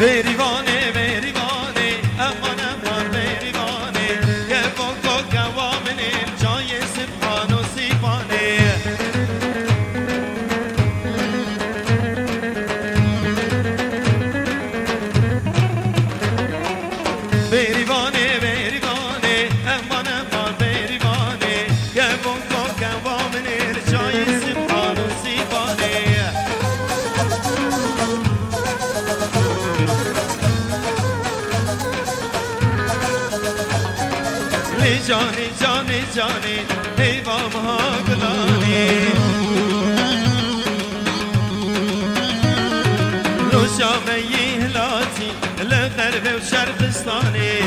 بریوانه بریوانه امان امان بریوانه یه بکو قوامنه جای سبحان و سیبانه بریوانه بریوانه امان امان بریوانه یه بکو قوامنه جای سبحان و سیبانه جانی جانی جانی حیوام ها گلانی رو شامه هلاتی لغرب و شرقستانی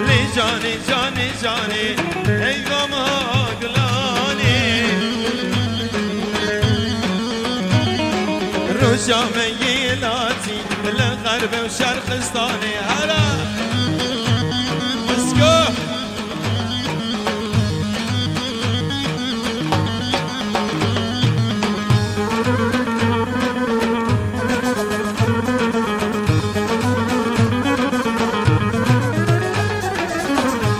لی جانی جانی جانی حیوام ها گلانی رو شامه هلاتی لغرب و شرقستانی هلا اسکو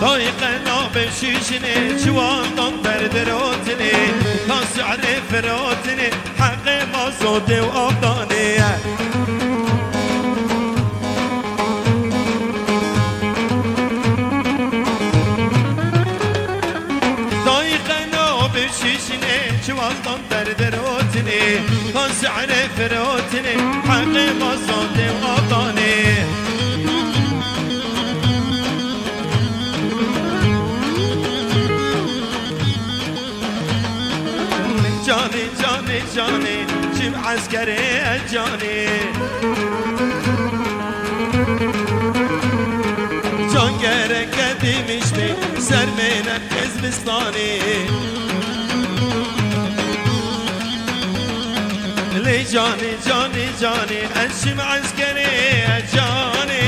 ضايقنا بشيشني شواطن بردروتني ناس عرف فروتني حقي ما صوتي وأبطاني شوالطن بردروتني ناس عرف فروتني حقي ما صوتي وأبطاني جاني جاني جاني جيب عسكري جاني جان gerek قديمشتي سرمينا كزبستاني لي جاني جاني جاني انشم عسكري جاني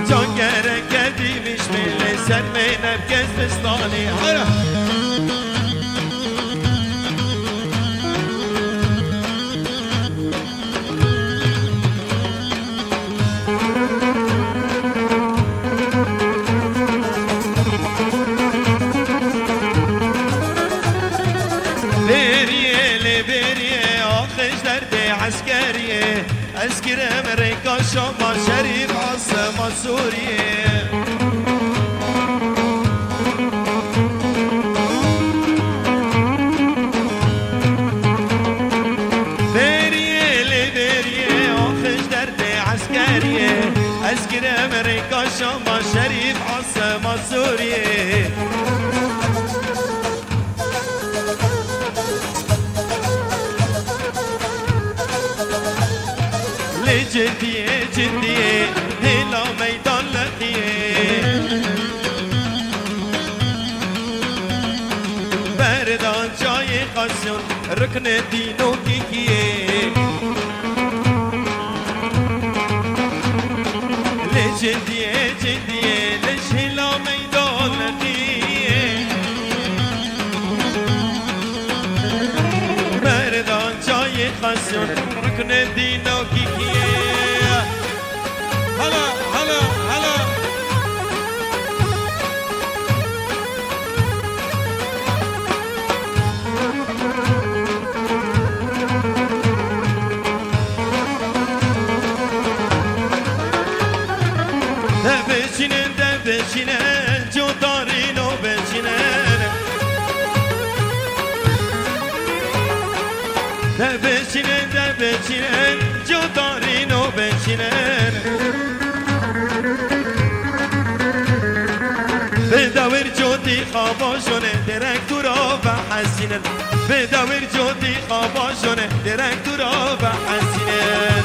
جان gerek قديمشتي سرمينا كزبستاني هلا عسكرية اسكر امريكا شام شريف عاصمة سوريا اسكر امريكا شام شريف عاصمة سوريا لجدية جدية هلا ميدان لقية بردان جاي قاسيون ركن دينو كيكيه جدية جدية ليش هلا ميدان لقيه بردان جاي قاسيون ركن دينو كيكيه هلا هلا هلا بچینن جو دارینو بچینن بچینن جو دارینو بچینن بدور جودی خواباشونه درکتورا و حسینن بدور جودی خواباشونه درکتورا و حسینن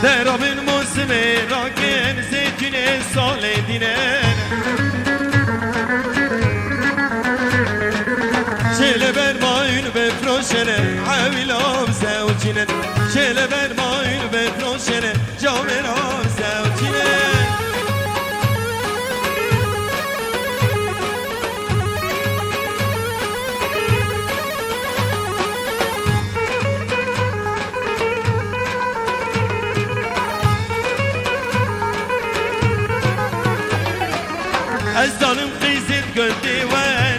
درابن موسم راکن زیتون سال دینن شل بر ماین بفروشنه عویلام زوجینن شل بر ماین بفروشنه جامرام زوجینن از دانم قیزت گلدی و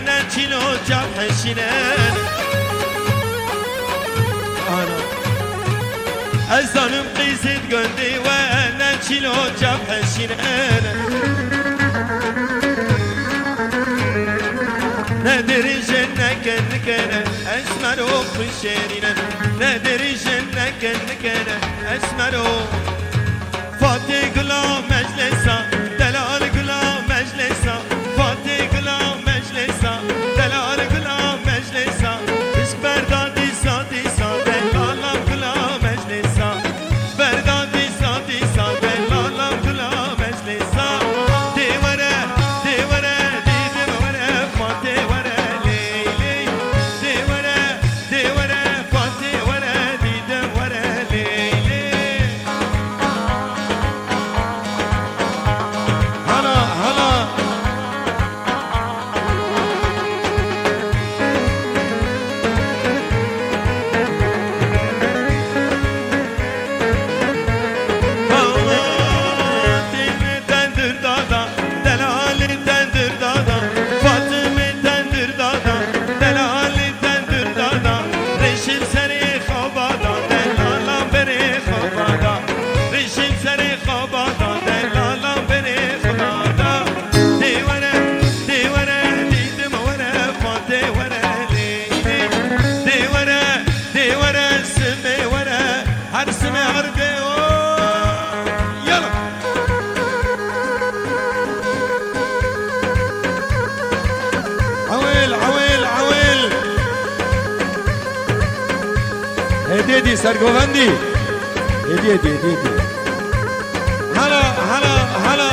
نچینو جب حشینن از دانم قیزت گلدی و نچینو جب حشینن ندری جنکن نکنه اسمرو خوشینن ندری جنکن نکنه اسمرو فاتح گلا مجلسا دلال گلا مجلسا فاتح گلا مجلسا دلال گلا مجلسا اس بردادی سادی دلالم گلا مجلسا بردادی سادی دلالم گلا مجلسا دیوره دیوره دیدم وره فاتح وره لیلی دیوره دیوره فاتح وره دیدم وره لیلی هديدي سرقوغندي هديدي هلا هلا هلا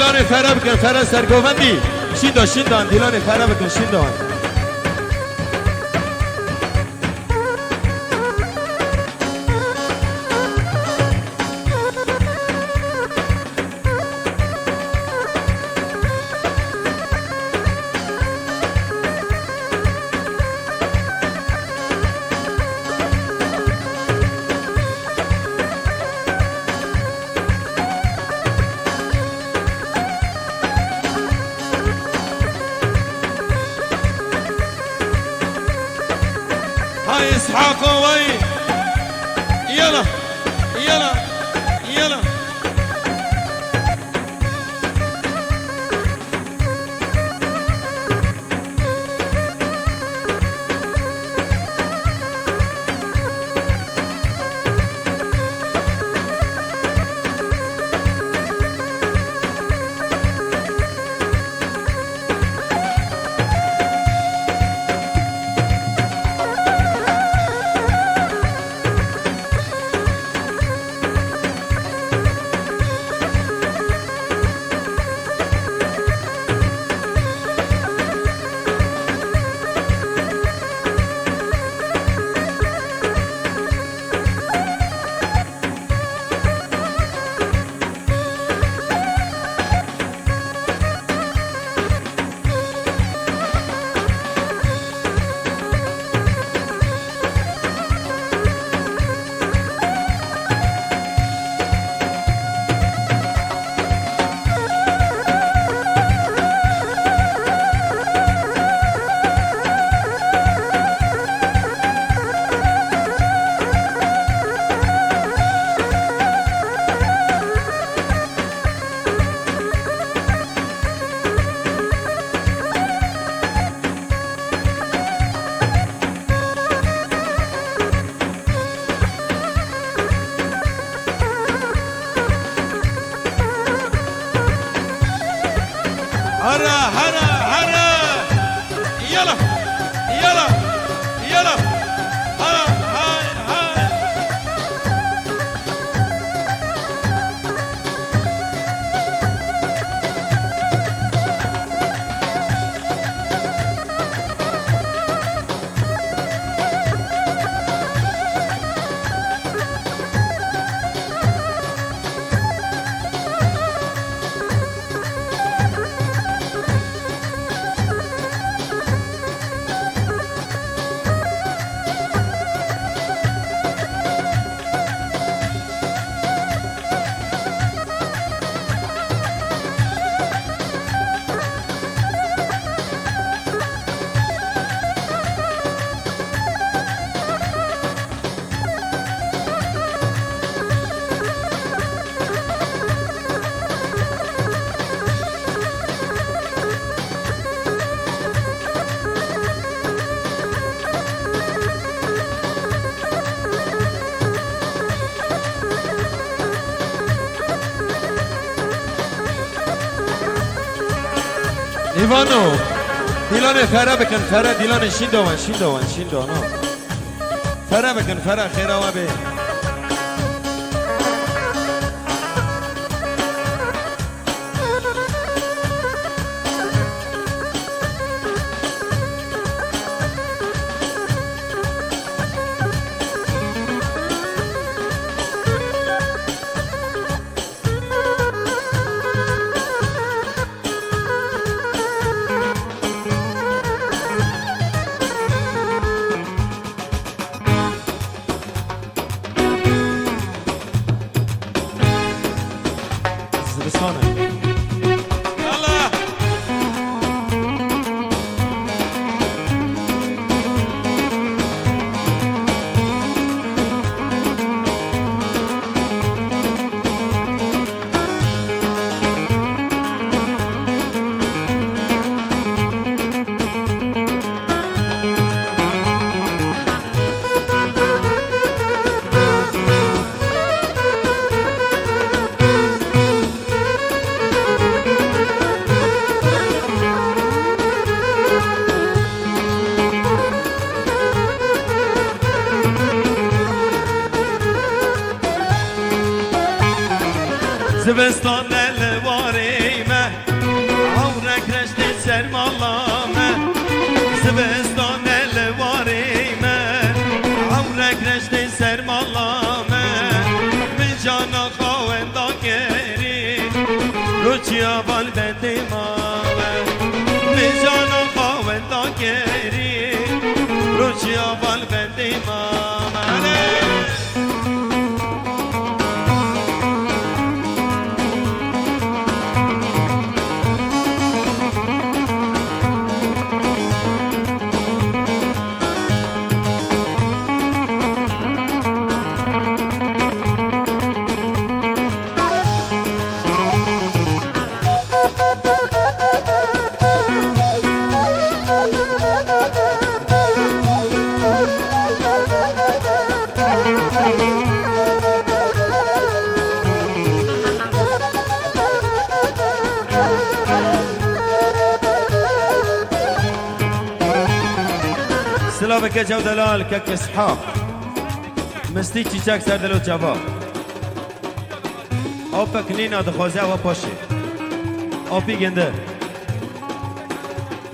دیلان فره بکن فره سرگووندی شیندان دیلان فره بکن شیندان هاي اسحاق وي يلا يلا يلا هرا هرا هرا يلا يلا يلا هرا هاي هاي ایوانو دیلان فره بکن فره دیلان شیندوان فره بکن فره خیره و به زبستان الواري ما روچیا بال بندی مامه میجانا خاوندا گری روچیا بال بندی مامه سلامك جو دلال كك اسحاق مستی چیچک سر دلو جواب آپک نینا دخوازه و پاشه آپی گنده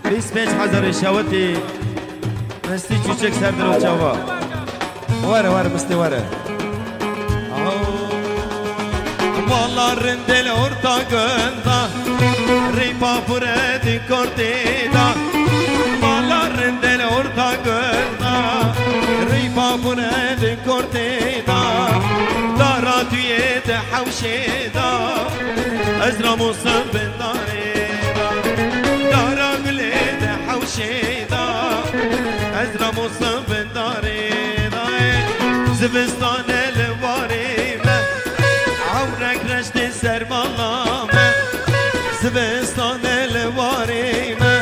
25,000 شوتی مستی چیچک سر دلو جواب وره مستی وره والله رندل orta gönda ripa pure di cortida والله رندل orta gönda ripa pure di cortida dara tuyet حوشيدا ازرا مصب داريدا دارا قليد حوشيدا ازرا مصب داريدا زبستان الواريمه عمرك رشت سر مالامه زبستان الواريمه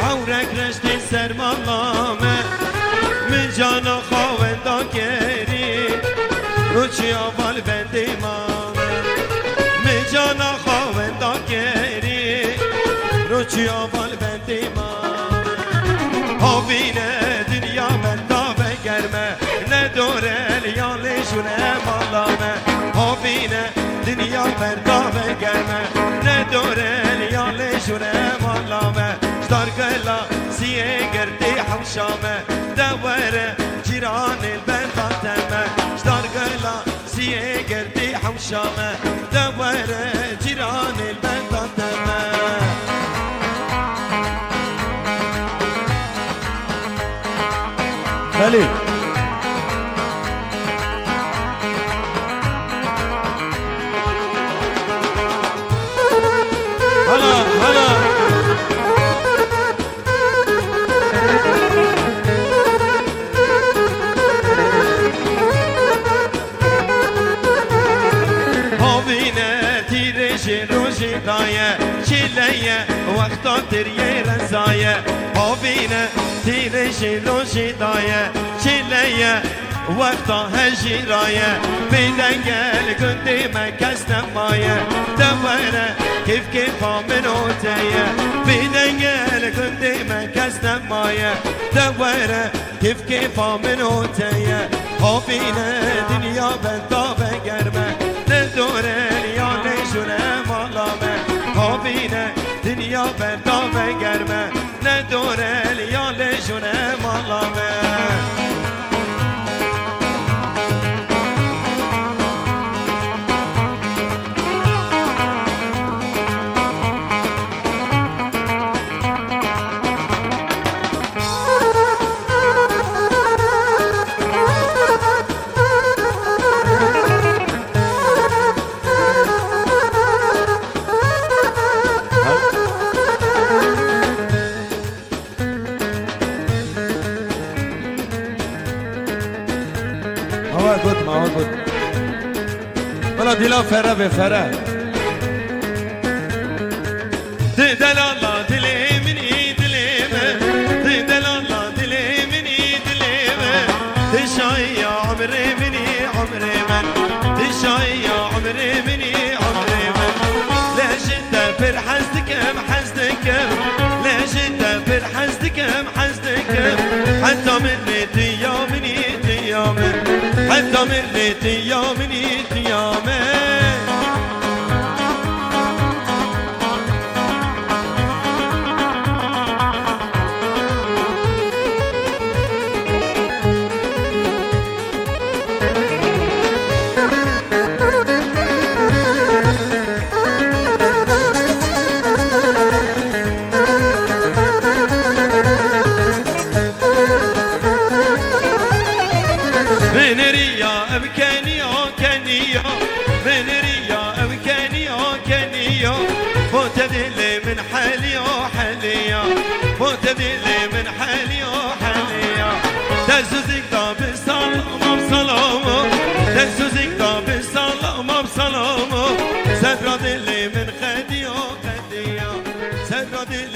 عمرك رشت سر مالامه من جانا خاوندا كري روچی آوال بندی مامه من جانا خاوندا كري روچی آوال بندی مامه آبینه دنیا من دا بگرمه ندوره لیالی جونه مالامه آبینه دنیا من دا بگرمه ندوره لیالی جونه مالامه شتارگلا سیه گردی حوشامه دوره جیران البنداتمه شتارگلا سیه گردی حوشامه دوره جیران البنداتمه خلیل هلا روشی دایه چیلیه وقتا تریه رزایه آبینه تیرشی روشی دایه چیلیه وقتا هجی رایه بیدنگل گندی مکس نمایه دوره کیف آمنو تیه بیدنگل گندی مکس نمایه دوره کیف آمنو تیه آبینه دنیا بندا بگرمه ندوره لیانه جونه مالامه آبینه دنیا بندا بگرمه ندوره لیانه جونه مالامه هو بود ولا دلا فره به فره دل الله دلی منی دلیمه دل الله دلی منی دلیمه دشای یا عمر منی عمر من دشای یا عمر منی عمر من ليش انت فرحتكم حزنكم ليش انت فرحتكم حزنكم حتى مني تيامني تيامن حتى مني تيامني تيامن حاليا من ريا أو كانيا كانيا فوت دلي من حاليا حاليا فوت دلي من حاليا حاليا دزوزك داب السلام بسلامه دزوزك داب السلام بسلامه سدرا دلي من خديا خديا سدرا دلي